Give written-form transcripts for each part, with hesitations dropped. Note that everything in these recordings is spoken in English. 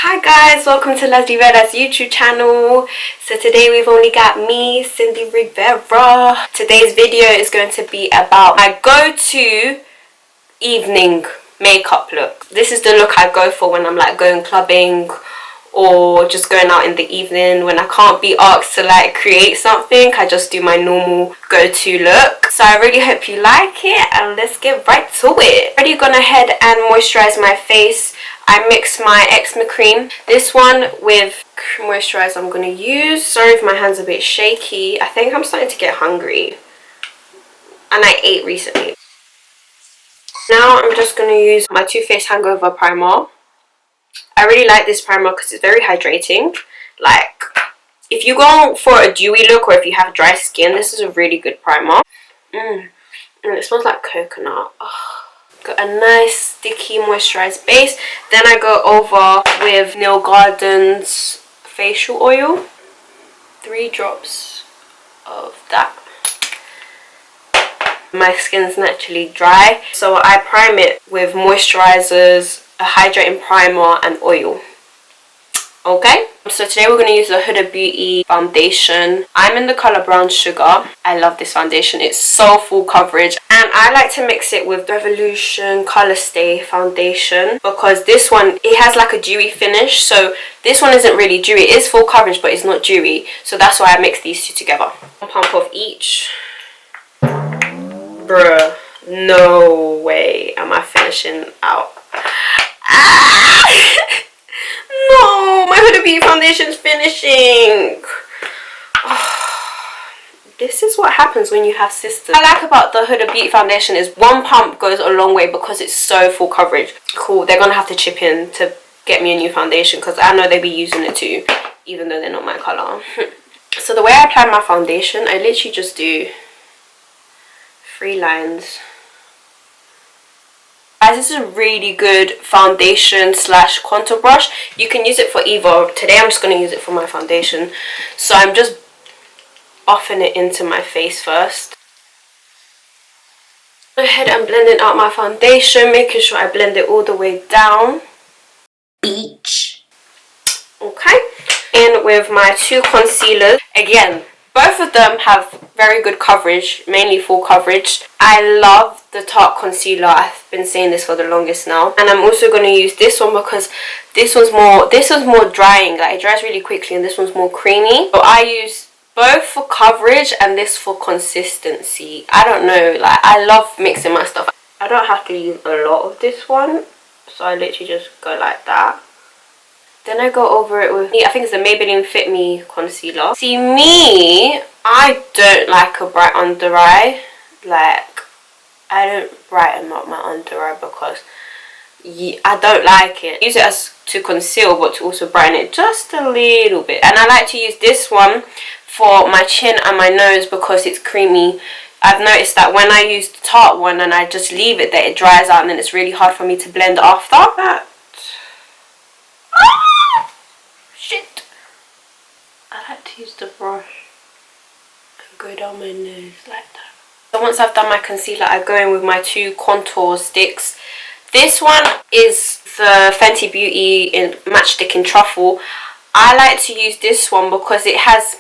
Hi guys, welcome to Rivera's YouTube channel. So today we've only got me, Cindy Rivera. Today's video is going to be about my go-to evening makeup look. This is the look I go for when I'm like going clubbing or just going out in the evening. When I can't be asked to like create something, I just do my normal go-to look. So I really hope you like it and let's get right to it. Already gone ahead and moisturize my face. I mix my eczema cream, this one with moisturizer I'm going to use. Sorry if my hand's a bit shaky. I think I'm starting to get hungry and I ate recently. Now I'm just going to use my Face Hangover primer. I really like this primer because it's very hydrating. Like if you go for a dewy look or if you have dry skin, this is a really good primer. And it smells like coconut. Oh. Got a nice sticky moisturized base. Then I go over with Nail Garden's facial oil. 3 drops of that. My skin's naturally dry, so I prime it with moisturizers, a hydrating primer and oil. Okay, so today we're going to use the Huda Beauty foundation. I'm in the color Brown Sugar. I love this foundation. It's so full coverage, and I like to mix it with Revolution Color Stay foundation because this one, it has like a dewy finish. So this one isn't really dewy. It is full coverage, but it's not dewy. So that's why I mix these two together. 1 pump of each. Bruh, no way am I finishing out. No, my Huda Beauty foundation's finishing. Oh, this is what happens when you have sisters. What I like about the Huda Beauty foundation is 1 pump goes a long way because it's so full coverage. Cool, they're gonna have to chip in to get me a new foundation because I know they'll be using it too, even though they're not my color. So the way I apply my foundation, I literally just do 3 lines. Guys, this is a really good foundation slash contour brush. You can use it for either. Today I'm just going to use it for my foundation. So I'm just buffing it into my face first. Go ahead and blending out my foundation, making sure I blend it all the way down. Beach. Okay. In with my 2 concealers. Again, both of them have very good coverage, mainly full coverage. I love the Tarte concealer. I've been saying this for the longest now. And I'm also going to use this one because this one's more drying. Like it dries really quickly and this one's more creamy. So I use both for coverage and this for consistency. I don't know, like I love mixing my stuff. I don't have to use a lot of this one. So I literally just go like that. Then I go over it with, I think it's the Maybelline Fit Me concealer. See me, I don't like a bright under eye. Like, I don't brighten up my under eye because I don't like it. Use it as to conceal but to also brighten it just a little bit. And I like to use this one for my chin and my nose because it's creamy. I've noticed that when I use the Tarte one and I just leave it there, it dries out and then it's really hard for me to blend after. Shit. I like to use the brush and go down my nose like that. So once I've done my concealer, I go in with my 2 contour sticks. This one is the Fenty Beauty in Matchstick in Truffle. I like to use this one because it has,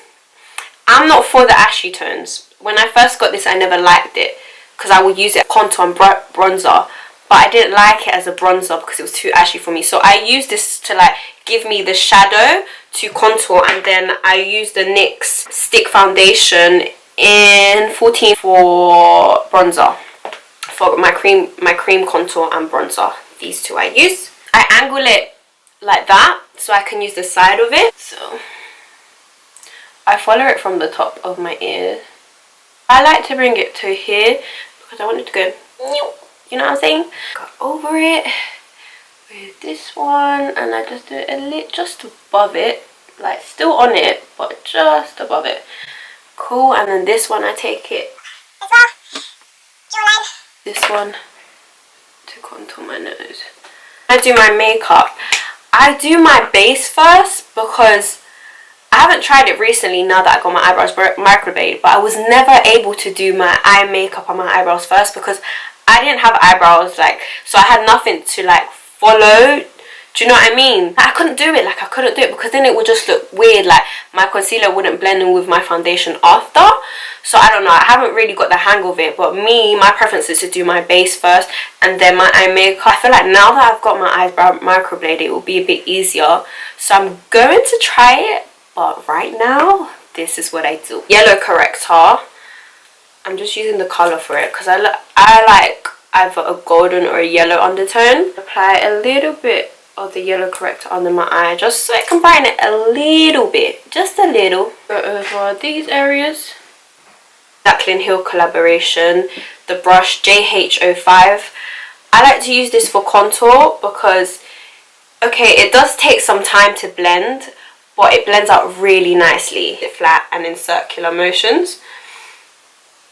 I'm not for the ashy tones. When I first got this, I never liked it because I would use it contour and bronzer. But I didn't like it as a bronzer because it was too ashy for me. So I use this to like give me the shadow to contour. And then I use the NYX Stick Foundation in 14 for bronzer. For my cream contour and bronzer. These 2 I use. I angle it like that so I can use the side of it. So I follow it from the top of my ear. I like to bring it to here because I want it to go, you know what I'm saying? Go over it with this one and I just do it a little just above it, like still on it but just above it. Cool. And then this one I take it, this one to contour my nose. I do my makeup. I do my base first because I haven't tried it recently now that I got my eyebrows microblade, but I was never able to do my eye makeup on my eyebrows first because I didn't have eyebrows, like, so I had nothing to like follow Do you know what I mean? I couldn't do it. Like, I couldn't do it because then it would just look weird. Like, my concealer wouldn't blend in with my foundation after. So, I don't know. I haven't really got the hang of it. But my preference is to do my base first and then my eye makeup. I feel like now that I've got my eyebrow microblade, it will be a bit easier. So, I'm going to try it. But right now, this is what I do. Yellow corrector. I'm just using the colour for it because I like either a golden or a yellow undertone. Apply a little bit of the yellow corrector under my eye just so it can brighten it a little bit, just a little. Go over these areas. Kiehl collaboration, the brush JH05. I like to use this for contour because, okay, it does take some time to blend, but it blends out really nicely, flat and in circular motions.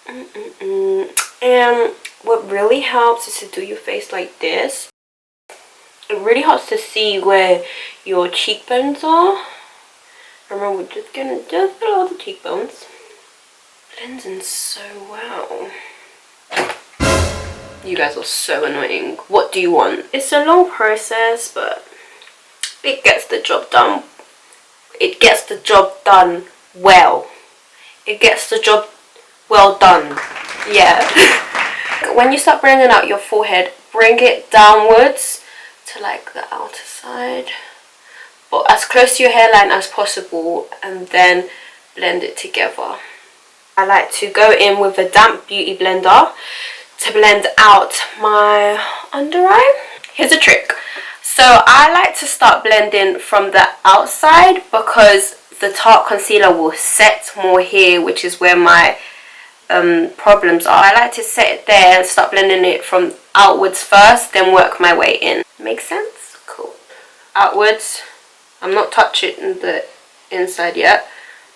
And what really helps is to do your face like this. It really helps to see where your cheekbones are. Remember, we're just gonna just below the cheekbones. Blends in so well. You guys are so annoying. What do you want? It's a long process, but it gets the job done. It gets the job done well. It gets the job well done. Yeah. When you start blending out your forehead, bring it downwards to like the outer side, but as close to your hairline as possible, and then blend it together. I like to go in with a damp beauty blender to blend out my under eye. Here's a trick. So I like to start blending from the outside because the Tarte concealer will set more here, which is where my problems are. I like to set it there and start blending it from outwards first, then work my way in. Make sense? Cool. Outwards. I'm not touching the inside yet,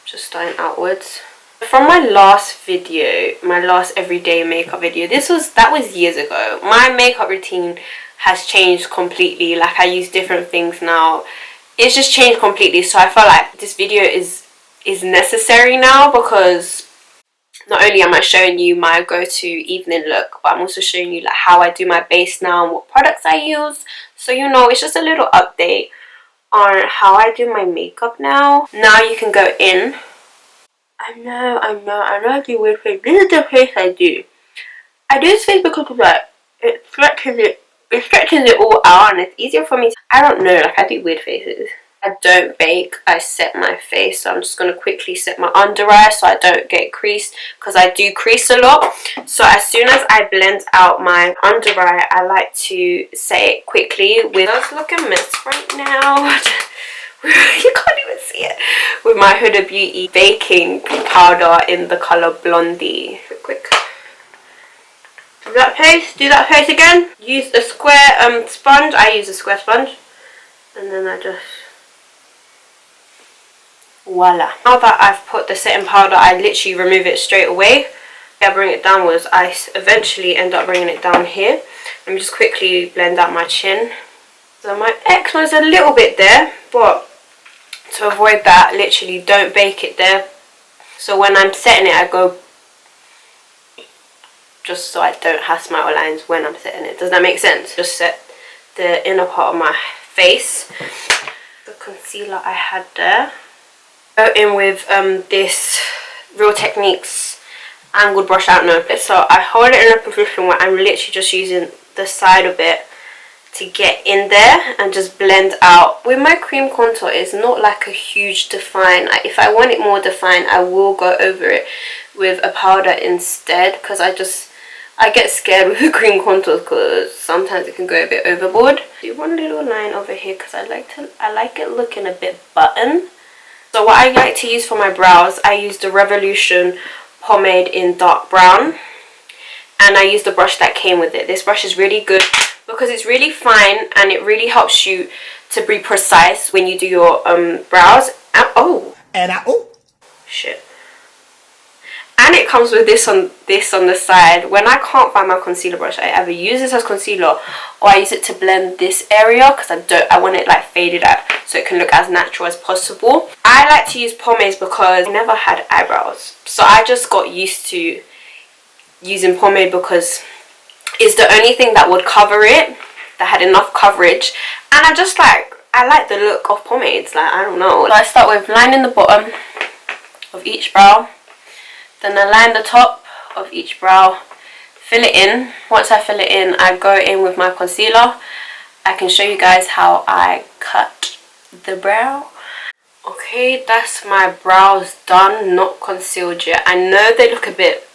just starting outwards. From my last video, my last everyday makeup video, that was years ago. My makeup routine has changed completely. Like, I use different things now. It's just changed completely. So I feel like this video is necessary now because not only am I showing you my go-to evening look, but I'm also showing you like how I do my base now and what products I use. So you know, it's just a little update on how I do my makeup now. Now you can go in. I know I do weird face. This is the face I do. I do this face because of like it stretches it all out and it's easier for me to, I don't know, like I do weird faces. I don't bake, I set my face, so I'm just going to quickly set my under eye so I don't get creased, because I do crease a lot. So as soon as I blend out my under eye, I like to set it quickly with, let's look a mess right now. You can't even see it. With my Huda Beauty baking powder in the colour Blondie. Quick. Do that face again. Use a square sponge. I use a square sponge. And then I just, voila. Now that I've put the setting powder, I literally remove it straight away. I bring it downwards. I eventually end up bringing it down here. Let me just quickly blend out my chin. So my eczema is a little bit there, but to avoid that, literally don't bake it there. So when I'm setting it, I go just so I don't have smile lines when I'm setting it. Does that make sense? Just set the inner part of my face. The concealer I had there. Go in with this Real Techniques angled brush out. No, so I hold it in a position where I'm literally just using the side of it to get in there and just blend out. With my cream contour, it's not like a huge define. If I want it more defined, I will go over it with a powder instead, because I get scared with the cream contours because sometimes it can go a bit overboard. Do one little line over here because I like it looking a bit button. So what I like to use for my brows, I use the Revolution pomade in dark brown, and I use the brush that came with it. This brush is really good because it's really fine and it really helps you to be precise when you do your brows. Shit. And it comes with this on the side. When I can't find my concealer brush, I either use this as concealer or I use it to blend this area because I want it like faded out so it can look as natural as possible. I like to use pomades because I never had eyebrows, so I just got used to using pomade because it's the only thing that would cover it that had enough coverage, and I like the look of pomades. Like, I don't know. So I start with lining the bottom of each brow, then I line the top of each brow, fill it in. Once I fill it in, I go in with my concealer. I can show you guys how I cut the brow. Okay, that's my brows done, not concealed yet. I know they look a bit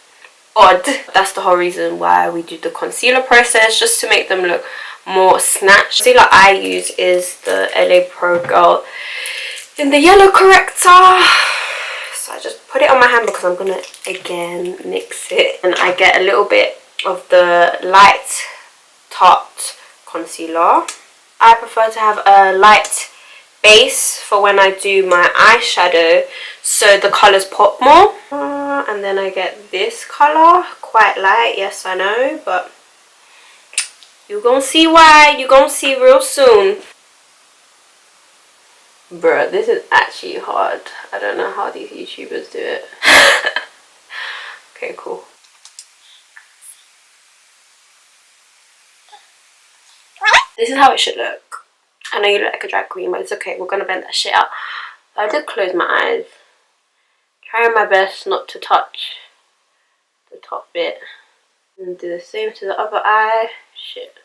odd. That's the whole reason why we do the concealer process, just to make them look more snatched. The concealer I use is the LA Pro Girl in the yellow corrector. So I just put it on my hand because I'm gonna again mix it, and I get a little bit of the light Tarte concealer. I prefer to have a light base for when I do my eyeshadow, so the colours pop more. And then I get this colour, quite light, yes I know, but you're gonna see why. You're gonna see real soon. Bruh, this is actually hard. I don't know how these YouTubers do it. Okay, cool. This is how it should look. I know you look like a drag queen, but it's okay. We're gonna blend that shit out. I did close my eyes. Trying my best not to touch the top bit. And do the same to the other eye. Shit.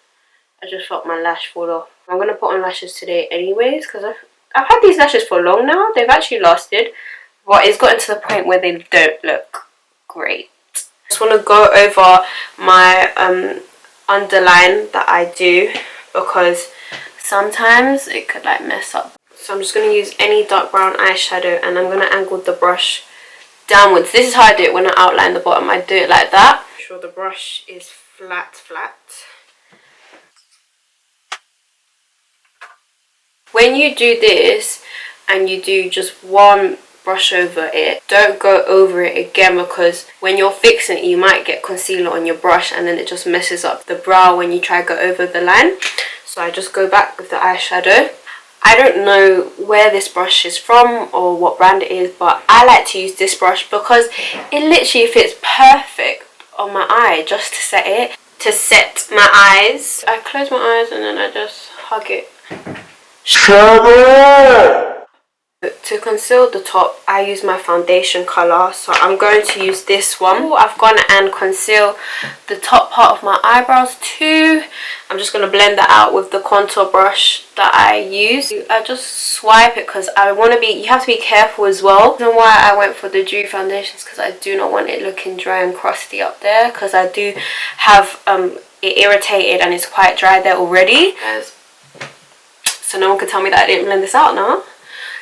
I just felt my lash fall off. I'm gonna put on lashes today anyways, because I've had these lashes for long now. They've actually lasted. But it's gotten to the point where they don't look great. I just want to go over my underline that I do, because sometimes it could like mess up. So I'm just going to use any dark brown eyeshadow, and I'm going to angle the brush downwards. This is how I do it when I outline the bottom. I do it like that. Make sure the brush is flat. When you do this and you do just one brush over it, don't go over it again, because when you're fixing it you might get concealer on your brush and then it just messes up the brow when you try to go over the line. So I just go back with the eyeshadow. I don't know where this brush is from or what brand it is, but I like to use this brush because it literally fits perfect on my eye, just to set it, to set my eyes. I close my eyes and then I just hug it. To conceal the top, I use my foundation colour, so I'm going to use this one. I've gone and concealed the top part of my eyebrows too. I'm just going to blend that out with the contour brush that I use. I just swipe it because I want to be, you have to be careful as well. The reason why I went for the dewy foundations, because I do not want it looking dry and crusty up there, because I do have it irritated and it's quite dry there already. So no one can tell me that I didn't blend this out now.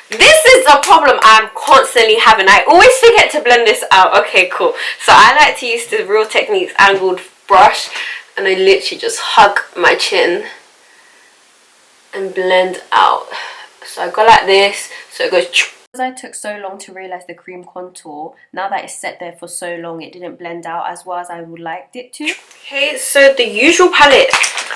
This is a problem I'm constantly having. I always forget to blend this out. Okay, cool. So I like to use the Real Techniques angled brush, and I literally just hug my chin and blend out. So I go like this, so it goes. Because I took so long to realise the cream contour, now that it's set there for so long, it didn't blend out as well as I would liked it to. Okay, so the usual palette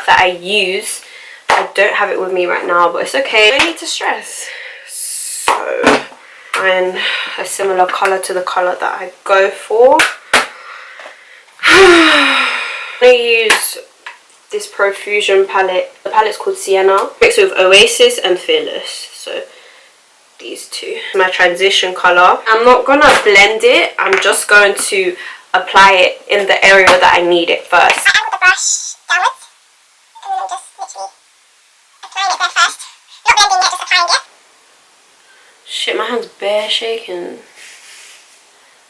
that I use, I don't have it with me right now, but it's okay. I don't need to stress. So, find a similar colour to the colour that I go for. I'm going to use this Profusion palette. The palette's called Sienna. Mixed with Oasis and Fearless. So, these two. My transition colour. I'm not going to blend it. I'm just going to apply it in the area that I need it first. I angle the brush downwards. And then I'm just literally applying it there first. Not blending it, just applying it. Shit, my hand's bare shaking.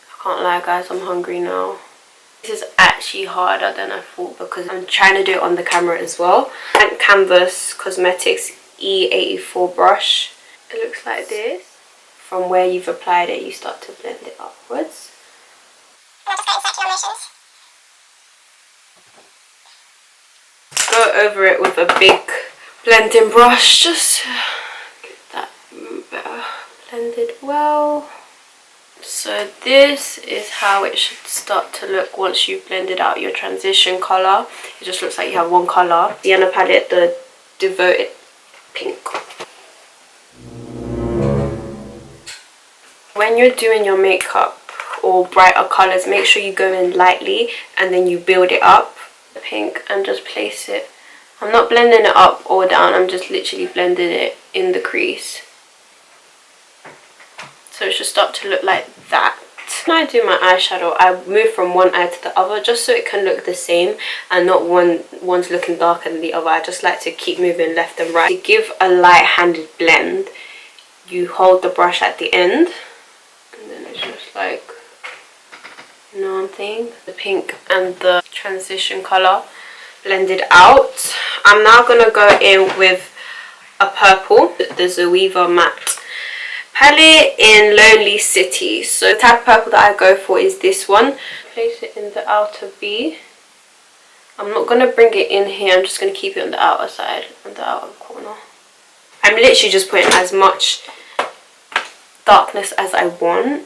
I can't lie guys, I'm hungry now. This is actually harder than I thought because I'm trying to do it on the camera as well. And Canvas Cosmetics E84 brush. It looks like this. From where you've applied it, you start to blend it upwards. And I'm just getting circular motions. Go over it with a big blending brush, just get that better blended well. So this is how it should start to look once you've blended out your transition colour. It just looks like you have one colour. Sienna palette, the Devoted Pink. When you're doing your makeup or brighter colours, make sure you go in lightly and then you build it up. The pink, and just place it I'm not blending it up or down, I'm just literally blending it in the crease. So it should start to look like that. When I do my eyeshadow, I move from one eye to the other just so it can look the same and not one's looking darker than the other. I just like to keep moving left and right. To give a light-handed blend, you hold the brush at the end and then it's just like, you know what I'm saying? The pink and the transition colour blended out. I'm now going to go in with a purple, the Zoeva Matte palette in Lonely City. So the type of purple that I go for is this one. Place it in the outer V. I'm not going to bring it in here, I'm just going to keep it on the outer side, on the outer corner. I'm literally just putting as much darkness as I want.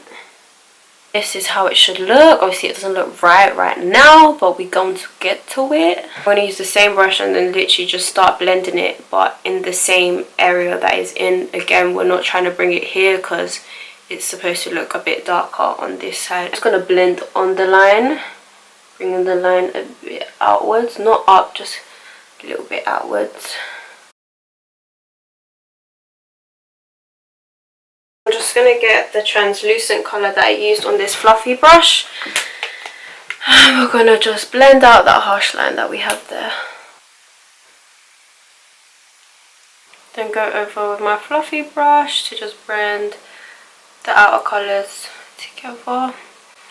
This is how it should look. Obviously it doesn't look right now, but we're going to get to it. I'm going to use the same brush and then literally just start blending it, but in the same area that is in. Again, we're not trying to bring it here because it's supposed to look a bit darker on this side. I'm just going to blend on the line, bringing the line a bit outwards, not up, just a little bit outwards. I'm just going to get the translucent colour that I used on this fluffy brush. And we're going to just blend out that harsh line that we have there. Then go over with my fluffy brush to just blend the outer colours together.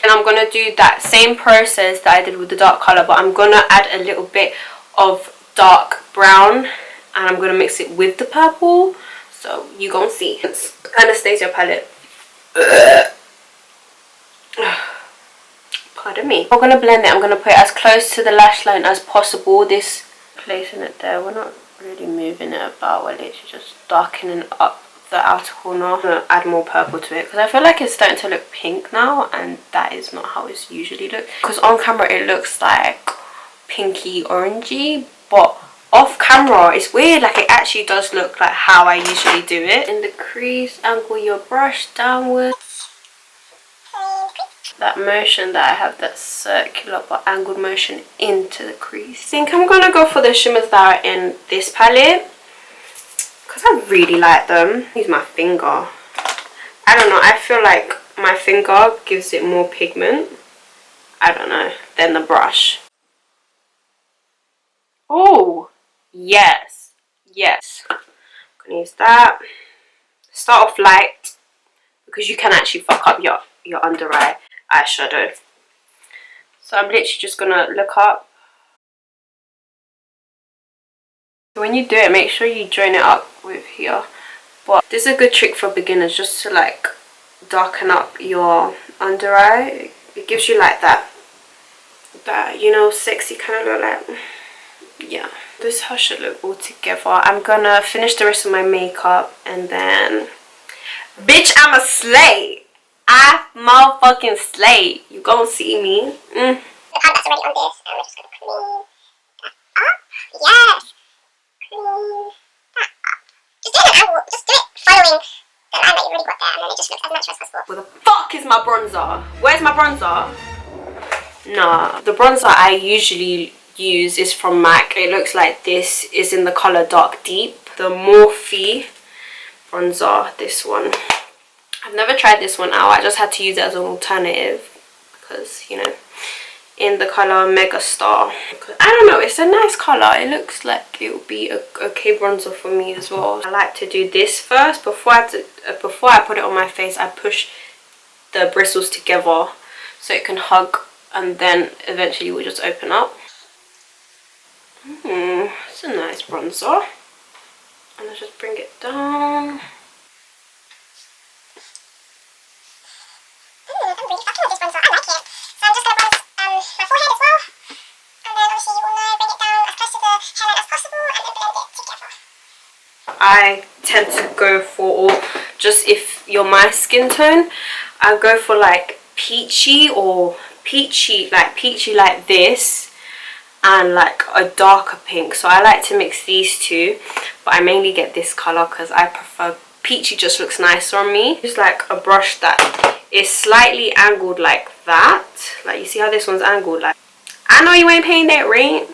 And I'm going to do that same process that I did with the dark colour, but I'm going to add a little bit of dark brown and I'm going to mix it with the purple. So you gonna see. It's Anastasia palette. Pardon me. I'm gonna blend it. I'm gonna put it as close to the lash line as possible. This, placing it there. We're not really moving it about. We're literally just darkening up the outer corner. I'm gonna add more purple to it because I feel like it's starting to look pink now, and that is not how it's usually looked. Because on camera it looks like pinky orangey, but off camera it's weird, like it actually does look like how I usually do it. In the crease, angle your brush downwards. That motion that I have, that circular but angled motion into the crease. I think I'm gonna go for the shimmers that are in this palette because I really like them. Use my finger. I don't know, I feel like my finger gives it more pigment, I don't know, than the brush. Oh yes, yes, I'm gonna use that. Start off light because you can actually fuck up your under eye eyeshadow. So I'm literally just gonna look up. When you do it, make sure you join it up with here. But this is a good trick for beginners, just to like darken up your under eye. It gives you like that you know, sexy kind of look. Like, yeah, this is how it should look all together. I'm gonna finish the rest of my makeup and then, bitch, I'm a slay. I motherfucking slay. You gonna see me. The powder that's already on this, and we're just gonna clean that up. Yes, clean that up. Just do it an angle. Just do it following the line that you already got there, and then it just looks as natural as possible. Where the fuck is my bronzer? Where's my bronzer? Nah, the bronzer I usually use is from MAC. It looks like this. Is in the colour Dark Deep. The Morphe bronzer, this one. I've never tried this one out. I just had to use it as an alternative because, you know, in the colour Megastar. I don't know, it's a nice colour. It looks like it would be a okay bronzer for me as well. I like to do this first. Before I put it on my face, I push the bristles together so it can hug, and then eventually it will just open up. It's a nice bronzer. And I just bring it down. I'm really fucking with this bronzer. I like it. So I'm just going to bronze my forehead as well. And then obviously you will know, bring it down as close to the hairline as possible and then blend it together. I tend to go for, just if you're my skin tone, I go for like peachy or peachy like this, and like a darker pink. So I like to mix these two, but I mainly get this colour because I prefer peachy. Just looks nicer on me. Just like a brush that is slightly angled like that. Like you see how this one's angled. Like, I know you ain't paying that rent.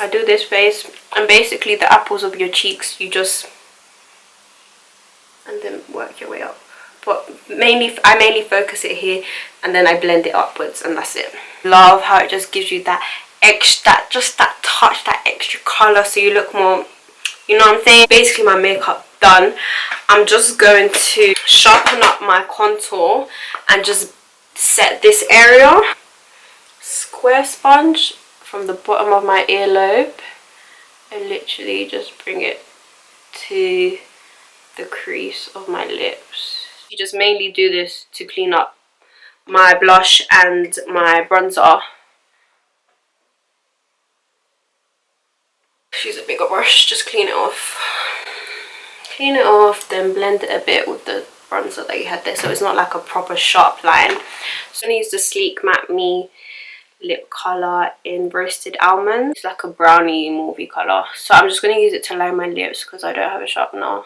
I do this face, and basically the apples of your cheeks, you just, and then work your way up. But I mainly focus it here, and then I blend it upwards, and that's it. Love how it just gives you that extra, that touch, that extra color, so you look more, you know what I'm saying? Basically my makeup done. I'm just going to sharpen up my contour and just set this area. Square sponge from the bottom of my earlobe, and literally just bring it to the crease of my lips. You just mainly do this to clean up my blush and my bronzer. Use a bigger brush, just clean it off. Clean it off, then blend it a bit with the bronzer that you had there, so it's not like a proper sharp line. So I'm going to use the Sleek Matte Me lip color in Roasted Almond. It's like a brownie mauvey color, so I'm just going to use it to line my lips because I don't have a sharpener.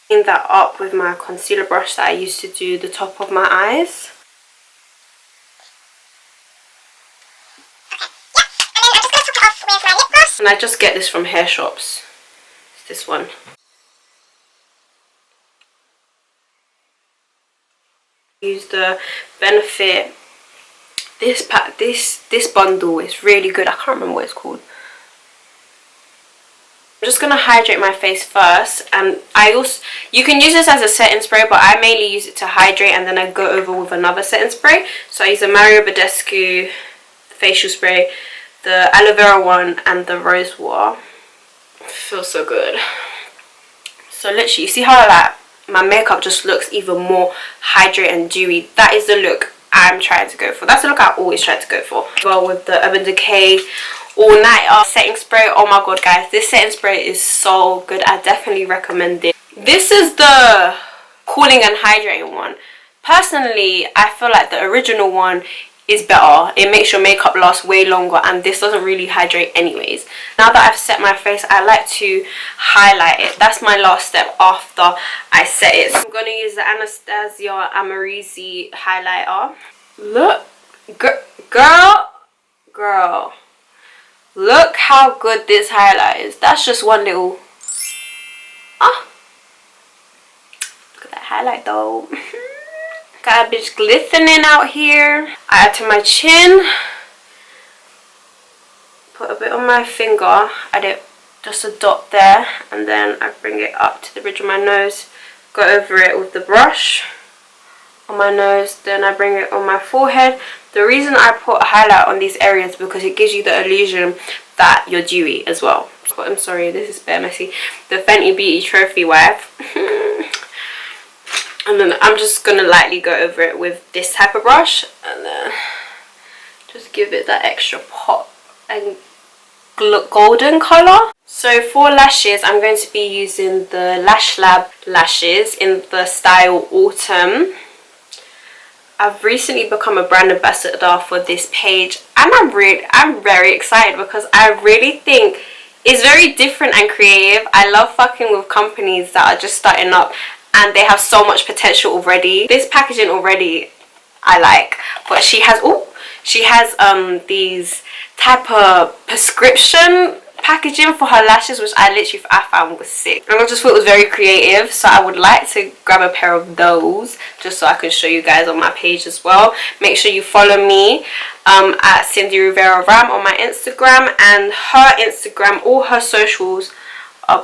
Clean that up with my concealer brush that I used to do the top of my eyes. And I just get this from hair shops. It's this one. Use the Benefit. This pack, this bundle is really good. I can't remember what it's called. I'm just gonna hydrate my face first, and you can use this as a setting spray, but I mainly use it to hydrate, and then I go over with another setting spray. So I use the Bedescu facial spray, the aloe vera one, and the rose water. It feels so good. So literally, you see how like my makeup just looks even more hydrated and dewy. That is the look I'm trying to go for. That's the look I always try to go for. Well, with the Urban Decay All Nighter setting spray. Oh my god, guys, this setting spray is so good. I definitely recommend it. This is the cooling and hydrating one. Personally, I feel like the original one is better. It makes your makeup last way longer, and this doesn't really hydrate anyways. Now that I've set my face, I like to highlight it. That's my last step after I set it. So I'm going to use the Anastasia Amorisi highlighter. Look, girl, look how good this highlight is. That's just one little, look at that highlight though. Got a bitch glistening out here. I add to my chin. Put a bit on my finger. Add it just a dot there, and then I bring it up to the bridge of my nose. Go over it with the brush on my nose. Then I bring it on my forehead. The reason I put a highlight on these areas is because it gives you the illusion that you're dewy as well. But I'm sorry, this is bare messy. The Fenty Beauty Trophy Wife. And then I'm just going to lightly go over it with this type of brush, and then just give it that extra pop and golden colour. So for lashes, I'm going to be using the LashLab Lashes in the style Autumn. I've recently become a brand ambassador for this page, and I'm very excited because I really think it's very different and creative. I love fucking with companies that are just starting up and they have so much potential already. This packaging already I like, but she has these type of prescription packaging for her lashes, which I found was sick, and I just thought it was very creative. So I would like to grab a pair of those just so I can show you guys on my page as well. Make sure you follow me at Cindy Rivera Ram on my Instagram, and her Instagram, all her socials are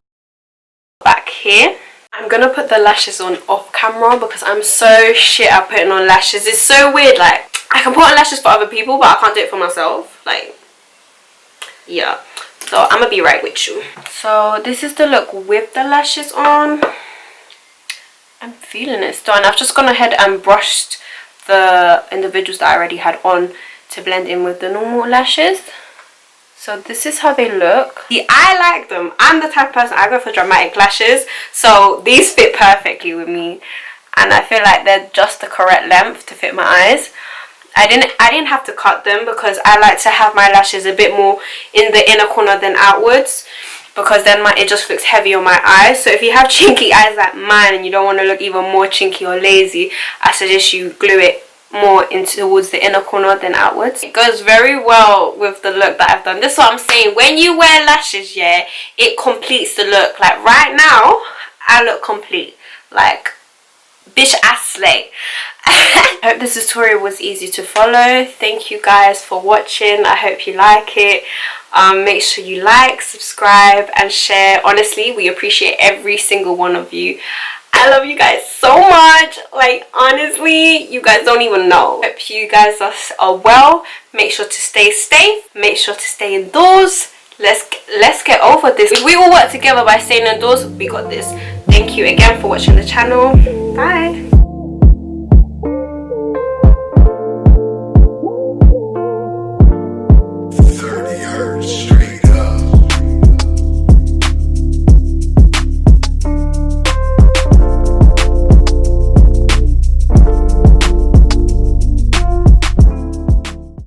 back here. I'm gonna put the lashes on off camera because I'm so shit at putting on lashes. It's so weird. Like, I can put on lashes for other people, but I can't do it for myself. Like, yeah. So I'm gonna be right with you. So this is the look with the lashes on. I'm feeling it still, and I've just gone ahead and brushed the individuals that I already had on to blend in with the normal lashes. So this is how they look. See, I like them. I'm the type of person, I go for dramatic lashes, so these fit perfectly with me, and I feel like they're just the correct length to fit my eyes. I didn't have to cut them because I like to have my lashes a bit more in the inner corner than outwards. because then it just looks heavy on my eyes. So if you have chinky eyes like mine and you don't want to look even more chinky or lazy, I suggest you glue it more into towards the inner corner than outwards. It goes very well with the look that I've done. This is what I'm saying, when you wear lashes, yeah, it completes the look. Like right now I look complete, like bitch I slay. I hope this tutorial was easy to follow. Thank you guys for watching. I hope you like it. Make sure you like, subscribe and share. Honestly, we appreciate every single one of you. I love you guys so much. Like, honestly, you guys don't even know. Hope you guys are well. Make sure to stay safe. Make sure to stay indoors. Let's get over this. If we all work together by staying indoors, we got this. Thank you again for watching the channel. Bye.